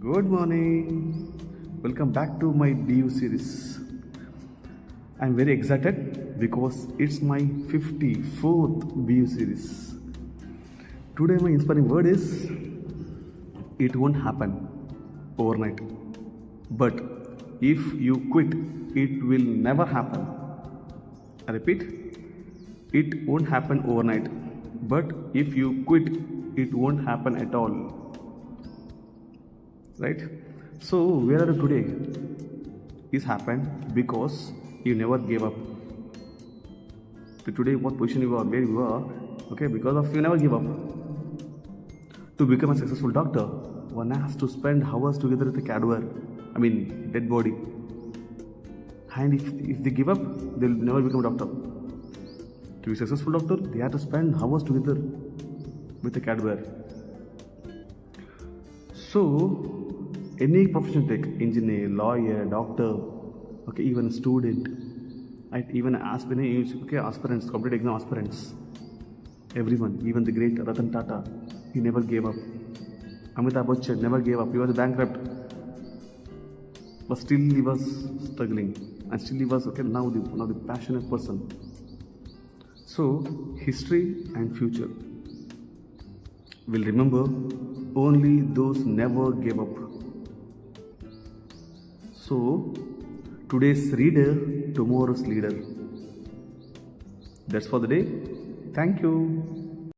Good morning. Welcome back to my BuS series. I'm very excited because it's my 54th BuS series. Today my inspiring word is it won't happen overnight. But if you quit, it will never happen. I repeat, it won't happen overnight. But if you quit, it won't happen at all. Right? So where are you today? This happened because you never gave up. So today what position you are, where you are, okay, because of you never give up. To become a successful doctor, one has to spend hours together with a cadaver, dead body. And if they give up, they'll never become a doctor. To be a successful doctor, they have to spend hours together with a cadaver. So, any profession take, engineer, lawyer, doctor, okay, even a student, right, even aspirants, competitive exam aspirants, everyone, even the great Ratan Tata, he never gave up. Amitabh Bachchan never gave up. He was bankrupt, but still he was struggling, and still he was now the passionate person. So, history and future will remember only those never gave up. So, today's reader, tomorrow's leader. That's for the day. Thank you.